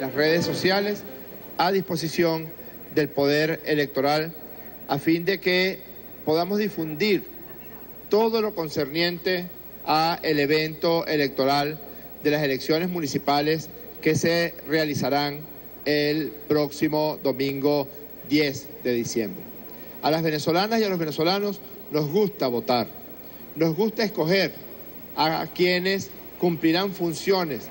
las redes sociales a disposición del Poder Electoral a fin de que podamos difundir todo lo concerniente a el evento electoral de las elecciones municipales que se realizarán el próximo domingo 10 de diciembre. A las venezolanas y a los venezolanos nos gusta votar, nos gusta escoger a quienes cumplirán funciones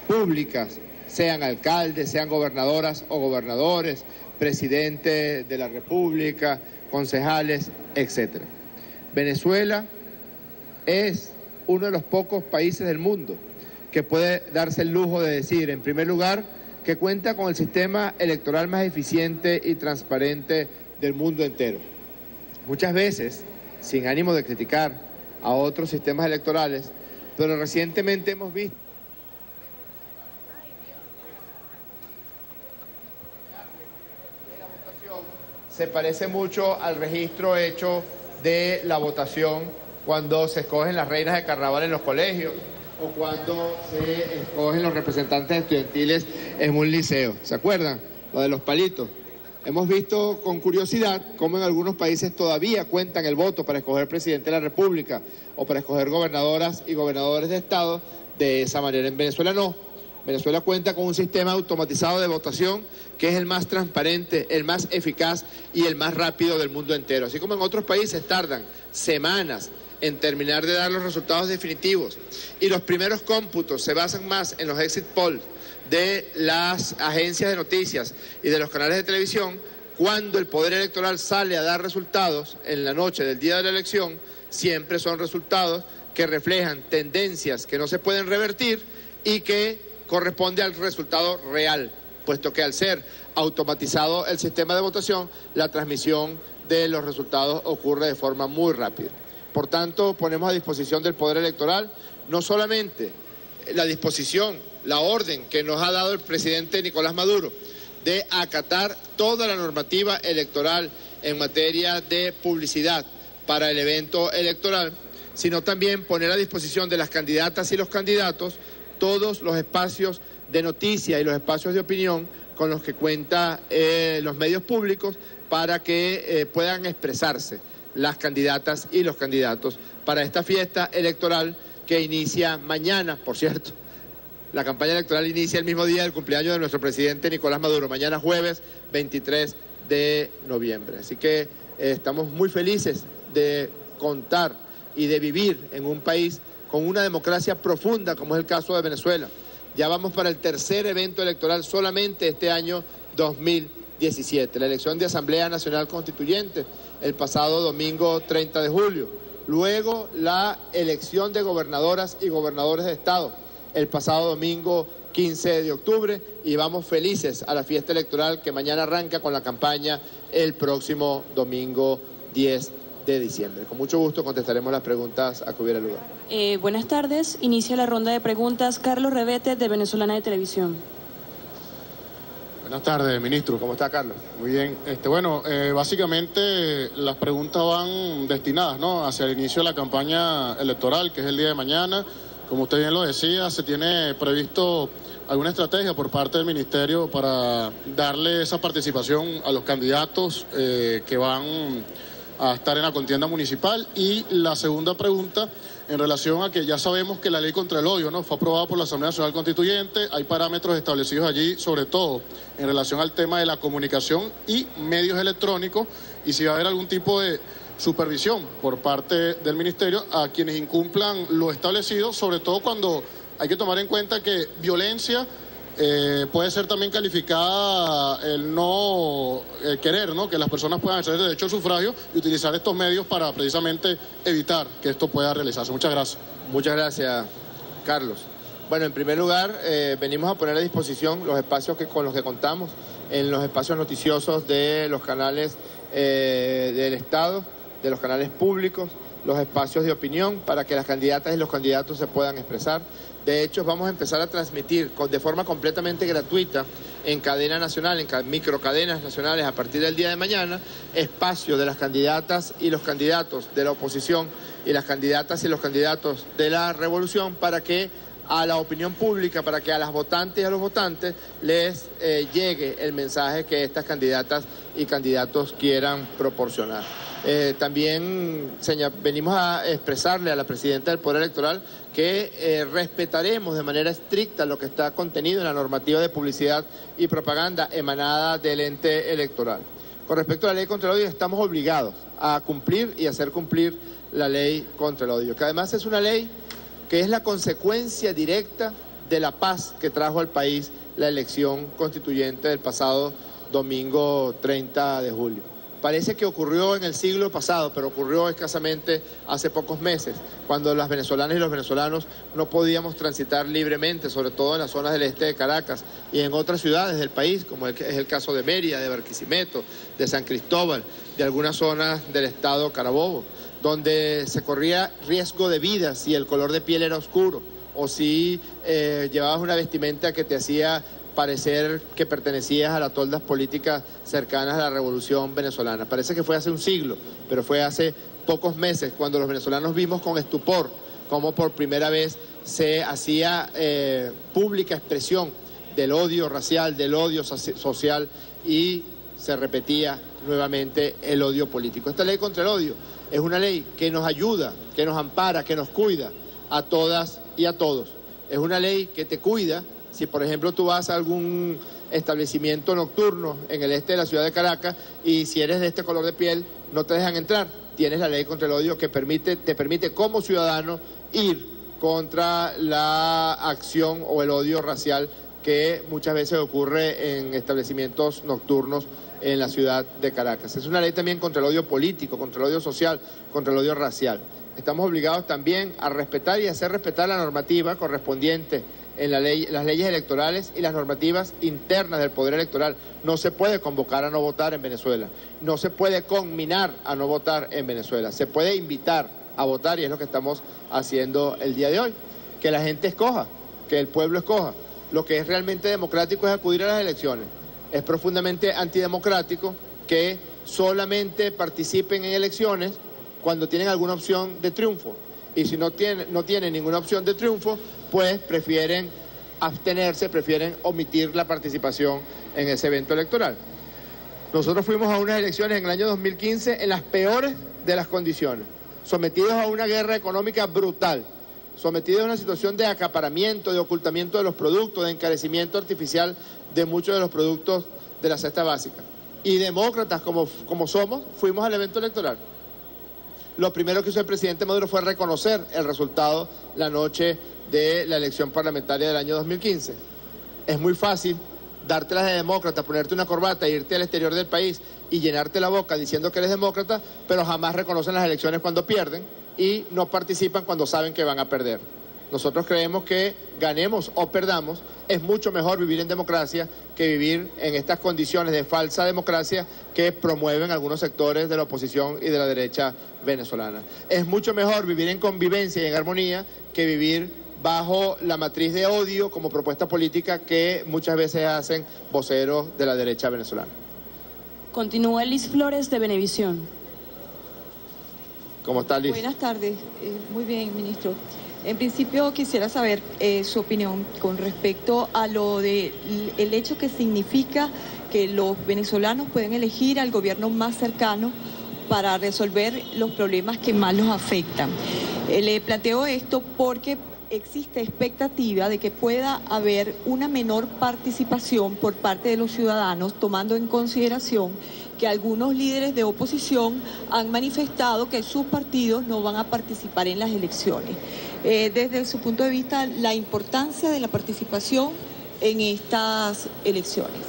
públicas, sean alcaldes, sean gobernadoras o gobernadores, presidentes de la República, concejales, etc. Venezuela es uno de los pocos países del mundo que puede darse el lujo de decir, en primer lugar, que cuenta con el sistema electoral más eficiente y transparente del mundo entero. Muchas veces, sin ánimo de criticar a otros sistemas electorales, pero recientemente hemos visto se parece mucho al registro hecho de la votación cuando se escogen las reinas de carnaval en los colegios o cuando se escogen los representantes estudiantiles en un liceo. ¿Se acuerdan? Lo de los palitos. Hemos visto con curiosidad cómo en algunos países todavía cuentan el voto para escoger presidente de la República o para escoger gobernadoras y gobernadores de estado de esa manera. En Venezuela no. Venezuela cuenta con un sistema automatizado de votación que es el más transparente, el más eficaz y el más rápido del mundo entero. Así como en otros países tardan semanas en terminar de dar los resultados definitivos y los primeros cómputos se basan más en los exit polls de las agencias de noticias y de los canales de televisión, cuando el Poder Electoral sale a dar resultados en la noche del día de la elección, siempre son resultados que reflejan tendencias que no se pueden revertir y que corresponde al resultado real, puesto que al ser automatizado el sistema de votación, la transmisión de los resultados ocurre de forma muy rápida. Por tanto, ponemos a disposición del Poder Electoral no solamente la disposición, la orden que nos ha dado el presidente Nicolás Maduro de acatar toda la normativa electoral en materia de publicidad para el evento electoral, sino también poner a disposición de las candidatas y los candidatos todos los espacios de noticia y los espacios de opinión con los que cuenta los medios públicos para que puedan expresarse las candidatas y los candidatos para esta fiesta electoral que inicia mañana, por cierto. La campaña electoral inicia el mismo día del cumpleaños de nuestro presidente Nicolás Maduro, mañana jueves 23 de noviembre. Así que estamos muy felices de contar y de vivir en un país con una democracia profunda, como es el caso de Venezuela. Ya vamos para el tercer evento electoral solamente este año 2017. La elección de Asamblea Nacional Constituyente el pasado domingo 30 de julio. Luego la elección de gobernadoras y gobernadores de estado el pasado domingo 15 de octubre y vamos felices a la fiesta electoral que mañana arranca con la campaña el próximo domingo 10 de diciembre. Con mucho gusto contestaremos las preguntas a que hubiera lugar. Buenas tardes. Inicia la ronda de preguntas. Carlos Revete, de Venezolana de Televisión. Buenas tardes, ministro. ¿Cómo está, Carlos? Muy bien. Básicamente las preguntas van destinadas, ¿no?, hacia el inicio de la campaña electoral, que es el día de mañana. Como usted bien lo decía, se tiene previsto alguna estrategia por parte del ministerio para darle esa participación a los candidatos que van a estar en la contienda municipal. Y la segunda pregunta, en relación a que ya sabemos que la ley contra el odio, ¿no?, fue aprobada por la Asamblea Nacional Constituyente. Hay parámetros establecidos allí, sobre todo en relación al tema de la comunicación y medios electrónicos, y si va a haber algún tipo de supervisión por parte del ministerio a quienes incumplan lo establecido, sobre todo cuando hay que tomar en cuenta que violencia puede ser también calificada el no querer, ¿no?, que las personas puedan ejercer el derecho al sufragio y utilizar estos medios para precisamente evitar que esto pueda realizarse. Muchas gracias. Muchas gracias, Carlos. Bueno, en primer lugar, venimos a poner a disposición los espacios con los que contamos en los espacios noticiosos de los canales del Estado, de los canales públicos, los espacios de opinión para que las candidatas y los candidatos se puedan expresar. De hecho, vamos a empezar a transmitir de forma completamente gratuita en cadena nacional, en microcadenas nacionales a partir del día de mañana, espacios de las candidatas y los candidatos de la oposición y las candidatas y los candidatos de la revolución para que a la opinión pública para que a las votantes y a los votantes les llegue el mensaje que estas candidatas y candidatos quieran proporcionar. También venimos a expresarle a la presidenta del Poder Electoral que respetaremos de manera estricta lo que está contenido en la normativa de publicidad y propaganda emanada del ente electoral. Con respecto a la ley contra el odio, estamos obligados a cumplir y hacer cumplir la ley contra el odio, que además es una ley que es la consecuencia directa de la paz que trajo al país la elección constituyente del pasado domingo 30 de julio. Parece que ocurrió en el siglo pasado, pero ocurrió escasamente hace pocos meses, cuando las venezolanas y los venezolanos no podíamos transitar libremente, sobre todo en las zonas del este de Caracas y en otras ciudades del país, como es el caso de Mérida, de Barquisimeto, de San Cristóbal, de algunas zonas del estado Carabobo, donde se corría riesgo de vida si el color de piel era oscuro o si llevabas una vestimenta que te hacía parecer que pertenecías a las toldas políticas cercanas a la Revolución Venezolana. Parece que fue hace un siglo, pero fue hace pocos meses cuando los venezolanos vimos con estupor cómo por primera vez se hacía pública expresión del odio racial, del odio social y se repetía nuevamente el odio político. Esta ley contra el odio es una ley que nos ayuda, que nos ampara, que nos cuida a todas y a todos. Es una ley que te cuida si, por ejemplo, tú vas a algún establecimiento nocturno en el este de la ciudad de Caracas y si eres de este color de piel no te dejan entrar. Tienes la ley contra el odio que te permite como ciudadano ir contra la acción o el odio racial que muchas veces ocurre en establecimientos nocturnos en la ciudad de Caracas. Es una ley también contra el odio político, contra el odio social, contra el odio racial. Estamos obligados también a respetar y hacer respetar la normativa correspondiente en las leyes electorales y las normativas internas del Poder Electoral. No se puede convocar a no votar en Venezuela, no se puede conminar a no votar en Venezuela, se puede invitar a votar y es lo que estamos haciendo el día de hoy. Que la gente escoja, que el pueblo escoja. Lo que es realmente democrático es acudir a las elecciones. Es profundamente antidemocrático que solamente participen en elecciones cuando tienen alguna opción de triunfo. Y si no tienen ninguna opción de triunfo, pues prefieren abstenerse, prefieren omitir la participación en ese evento electoral. Nosotros fuimos a unas elecciones en el año 2015 en las peores de las condiciones, sometidos a una guerra económica brutal, sometidos a una situación de acaparamiento, de ocultamiento de los productos, de encarecimiento artificial de muchos de los productos de la cesta básica. Y demócratas como somos, fuimos al evento electoral. Lo primero que hizo el presidente Maduro fue reconocer el resultado la noche de la elección parlamentaria del año 2015. Es muy fácil dártelas de demócrata, ponerte una corbata e irte al exterior del país y llenarte la boca diciendo que eres demócrata, pero jamás reconocen las elecciones cuando pierden y no participan cuando saben que van a perder. Nosotros creemos que ganemos o perdamos, es mucho mejor vivir en democracia que vivir en estas condiciones de falsa democracia que promueven algunos sectores de la oposición y de la derecha venezolana. Es mucho mejor vivir en convivencia y en armonía que vivir bajo la matriz de odio como propuesta política que muchas veces hacen voceros de la derecha venezolana. Continúa Liz Flores de Venevisión. ¿Cómo está, Liz? Buenas tardes. Muy bien, ministro. En principio quisiera saber su opinión con respecto a el hecho que significa que los venezolanos pueden elegir al gobierno más cercano para resolver los problemas que más los afectan. Le planteo esto porque existe expectativa de que pueda haber una menor participación por parte de los ciudadanos, tomando en consideración que algunos líderes de oposición han manifestado que sus partidos no van a participar en las elecciones. Desde su punto de vista, la importancia de la participación en estas elecciones.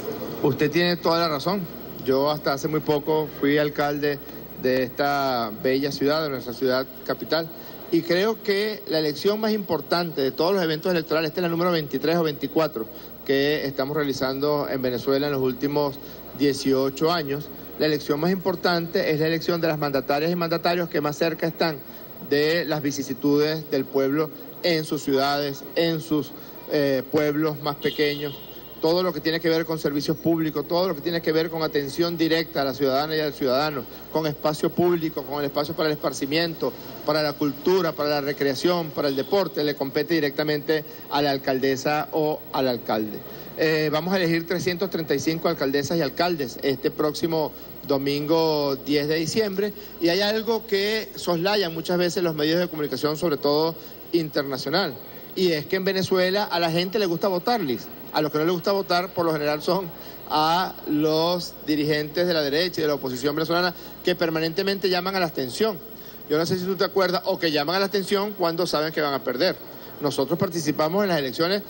Usted tiene toda la razón. Yo hasta hace muy poco fui alcalde de esta bella ciudad, de nuestra ciudad capital, y creo que la elección más importante de todos los eventos electorales, esta es la número 23 o 24 que estamos realizando en Venezuela en los últimos 18 años, la elección más importante es la elección de las mandatarias y mandatarios que más cerca están de las vicisitudes del pueblo en sus ciudades, en sus pueblos más pequeños, todo lo que tiene que ver con servicios públicos, todo lo que tiene que ver con atención directa a la ciudadana y al ciudadano, con espacio público, con el espacio para el esparcimiento, para la cultura, para la recreación, para el deporte, le compete directamente a la alcaldesa o al alcalde. Vamos a elegir 335 alcaldesas y alcaldes este próximo domingo 10 de diciembre, y hay algo que soslayan muchas veces los medios de comunicación, sobre todo internacional, y es que en Venezuela a la gente le gusta votar, Liz. A los que no les gusta votar, por lo general, son a los dirigentes de la derecha y de la oposición venezolana que permanentemente llaman a la abstención. Yo no sé si tú te acuerdas, o que llaman a la abstención cuando saben que van a perder. Nosotros participamos en las elecciones,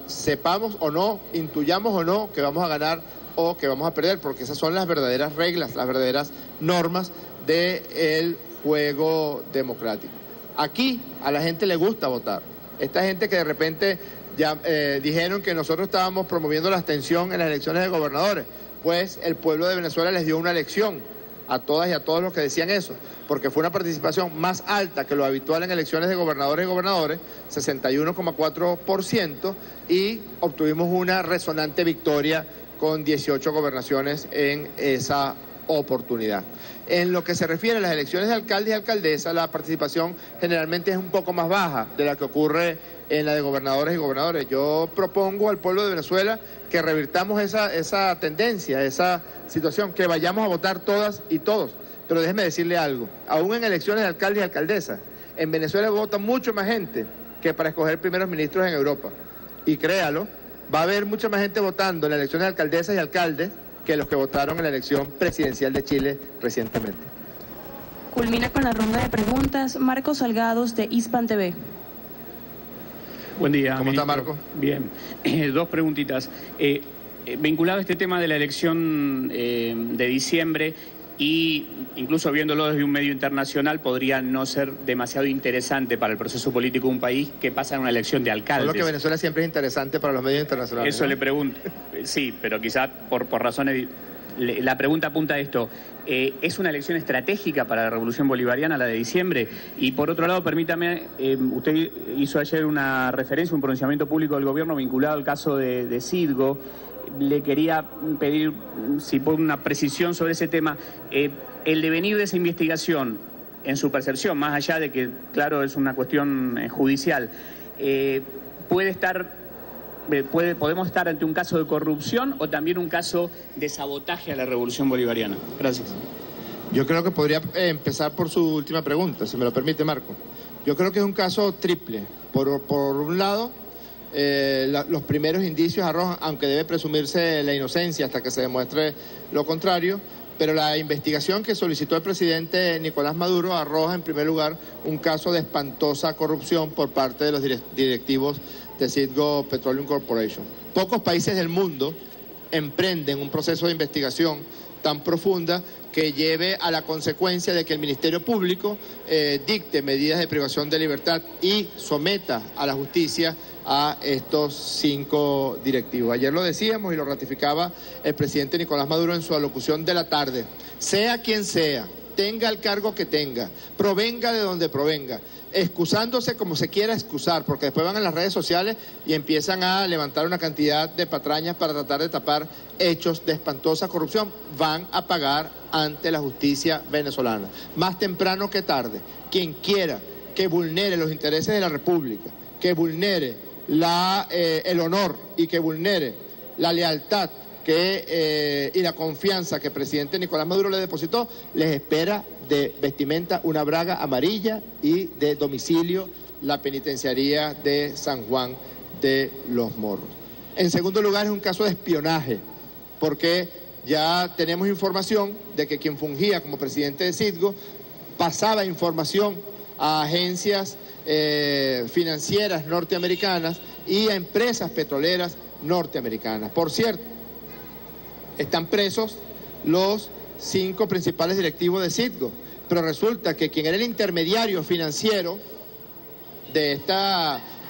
sepamos o no, intuyamos o no que vamos a ganar o que vamos a perder, porque esas son las verdaderas reglas, las verdaderas normas del juego democrático. Aquí a la gente le gusta votar. Esta gente que de repente ya dijeron que nosotros estábamos promoviendo la abstención en las elecciones de gobernadores, pues el pueblo de Venezuela les dio una lección a todas y a todos los que decían eso, porque fue una participación más alta que lo habitual en elecciones de gobernadores y gobernadores, 61,4%, y obtuvimos una resonante victoria con 18 gobernaciones en esa oportunidad. En lo que se refiere a las elecciones de alcaldes y alcaldesas, la participación generalmente es un poco más baja de la que ocurre en la de gobernadores y gobernadores. Yo propongo al pueblo de Venezuela que revirtamos esa tendencia, esa situación, que vayamos a votar todas y todos. Pero déjeme decirle algo, aún en elecciones de alcaldes y alcaldesas, en Venezuela vota mucho más gente que para escoger primeros ministros en Europa. Y créalo, va a haber mucha más gente votando en las elecciones de alcaldesas y alcaldes que los que votaron en la elección presidencial de Chile recientemente. Culmina con la ronda de preguntas Marcos Salgados de Hispan TV. Buen día. ¿Cómo está, Marco? Bien. Dos preguntitas. Vinculado a este tema de la elección de diciembre, y incluso viéndolo desde un medio internacional, podría no ser demasiado interesante para el proceso político de un país que pasa en una elección de alcaldes. Solo que Venezuela siempre es interesante para los medios internacionales. Eso, ¿no? Le pregunto. Sí, pero quizás por razones... La pregunta apunta a esto. ¿Es una elección estratégica para la Revolución Bolivariana, la de diciembre? Y por otro lado, permítame, usted hizo ayer una referencia, un pronunciamiento público del gobierno vinculado al caso de Citgo. Le quería pedir, si por una precisión sobre ese tema, el devenir de esa investigación, en su percepción, más allá de que, claro, es una cuestión judicial, ¿podemos estar ante un caso de corrupción o también un caso de sabotaje a la Revolución Bolivariana? Gracias. Yo creo que podría empezar por su última pregunta, si me lo permite, Marco. Yo creo que es un caso triple. Por un lado, los primeros indicios arrojan, aunque debe presumirse la inocencia hasta que se demuestre lo contrario, pero la investigación que solicitó el presidente Nicolás Maduro arroja en primer lugar un caso de espantosa corrupción por parte de los directivos de Citgo Petroleum Corporation. Pocos países del mundo emprenden un proceso de investigación tan profunda que lleve a la consecuencia de que el Ministerio Público dicte medidas de privación de libertad y someta a la justicia a estos 5 directivos. Ayer lo decíamos y lo ratificaba el presidente Nicolás Maduro en su alocución de la tarde. Sea quien sea, tenga el cargo que tenga, provenga de donde provenga, excusándose como se quiera excusar, porque después van a las redes sociales y empiezan a levantar una cantidad de patrañas para tratar de tapar hechos de espantosa corrupción, van a pagar ante la justicia venezolana. Más temprano que tarde, quien quiera que vulnere los intereses de la República, que vulnere el honor y que vulnere la lealtad y la confianza que el presidente Nicolás Maduro le depositó, les espera de vestimenta una braga amarilla y de domicilio la penitenciaría de San Juan de los Morros. En segundo lugar, es un caso de espionaje, porque ya tenemos información de que quien fungía como presidente de Citgo pasaba información a agencias financieras norteamericanas y a empresas petroleras norteamericanas. Por cierto, están presos los 5 principales directivos de Citgo, pero resulta que quien era el intermediario financiero de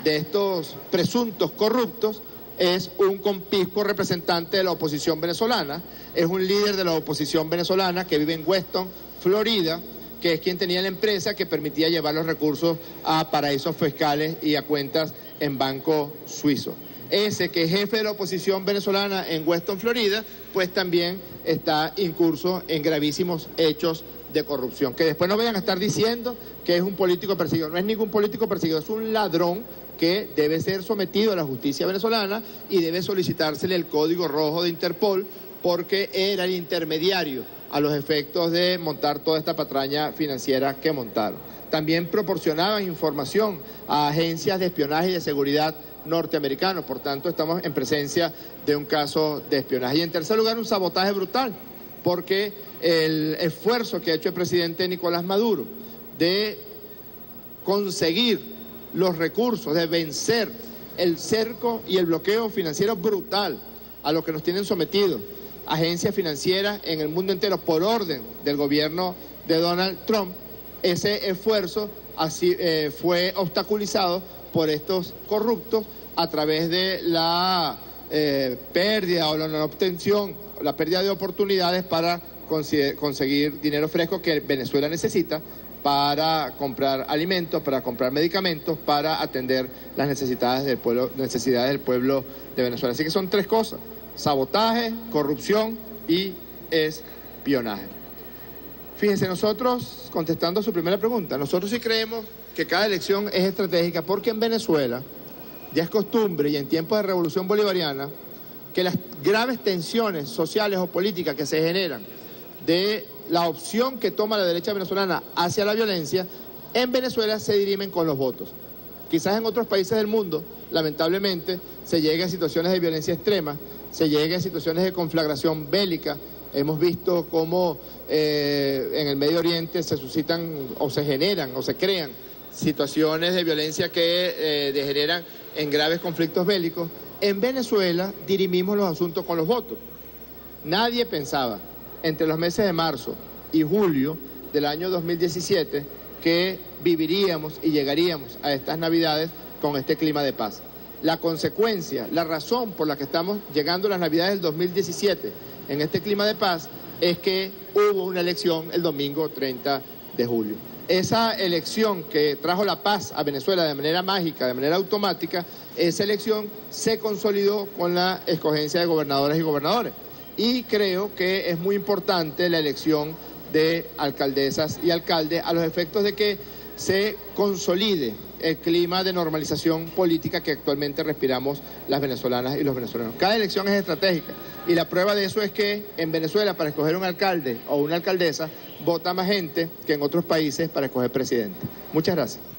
estos presuntos corruptos es un conpiscuo representante de la oposición venezolana, es un líder de la oposición venezolana que vive en Weston, Florida, que es quien tenía la empresa que permitía llevar los recursos a paraísos fiscales y a cuentas en bancos suizos. ese que es jefe de la oposición venezolana en Weston, Florida, pues también está incurso en gravísimos hechos de corrupción. Que después no vayan a estar diciendo que es un político perseguido. No es ningún político perseguido, es un ladrón que debe ser sometido a la justicia venezolana y debe solicitársele el código rojo de Interpol porque era el intermediario a los efectos de montar toda esta patraña financiera que montaron. También proporcionaban información a agencias de espionaje y de seguridad norteamericanos, por tanto estamos en presencia de un caso de espionaje. Y en tercer lugar, un sabotaje brutal, porque el esfuerzo que ha hecho el presidente Nicolás Maduro de conseguir los recursos, de vencer el cerco y el bloqueo financiero brutal a lo que nos tienen sometidos agencias financieras en el mundo entero por orden del gobierno de Donald Trump, ese esfuerzo así, fue obstaculizado por estos corruptos a través de la pérdida o la no obtención, la pérdida de oportunidades para conseguir dinero fresco que Venezuela necesita para comprar alimentos, para comprar medicamentos, para atender las necesidades del pueblo de Venezuela. Así que son tres cosas: sabotaje, corrupción y espionaje. Fíjense, nosotros, contestando a su primera pregunta, nosotros sí creemos que cada elección es estratégica porque en Venezuela ya es costumbre y en tiempos de revolución bolivariana que las graves tensiones sociales o políticas que se generan de la opción que toma la derecha venezolana hacia la violencia, en Venezuela se dirimen con los votos. Quizás en otros países del mundo, lamentablemente, se llegue a situaciones de violencia extrema, se llegue a situaciones de conflagración bélica. Hemos visto cómo en el Medio Oriente se suscitan o se generan o se crean situaciones de violencia que degeneran en graves conflictos bélicos. En Venezuela dirimimos los asuntos con los votos. Nadie pensaba entre los meses de marzo y julio del año 2017 que viviríamos y llegaríamos a estas Navidades con este clima de paz. La consecuencia, la razón por la que estamos llegando a las Navidades del 2017 en este clima de paz es que hubo una elección el domingo 30 de julio. Esa elección que trajo la paz a Venezuela de manera mágica, de manera automática, esa elección se consolidó con la escogencia de gobernadoras y gobernadores. Y creo que es muy importante la elección de alcaldesas y alcaldes a los efectos de que se consolide el clima de normalización política que actualmente respiramos las venezolanas y los venezolanos. Cada elección es estratégica y la prueba de eso es que en Venezuela para escoger un alcalde o una alcaldesa vota más gente que en otros países para escoger presidente. Muchas gracias.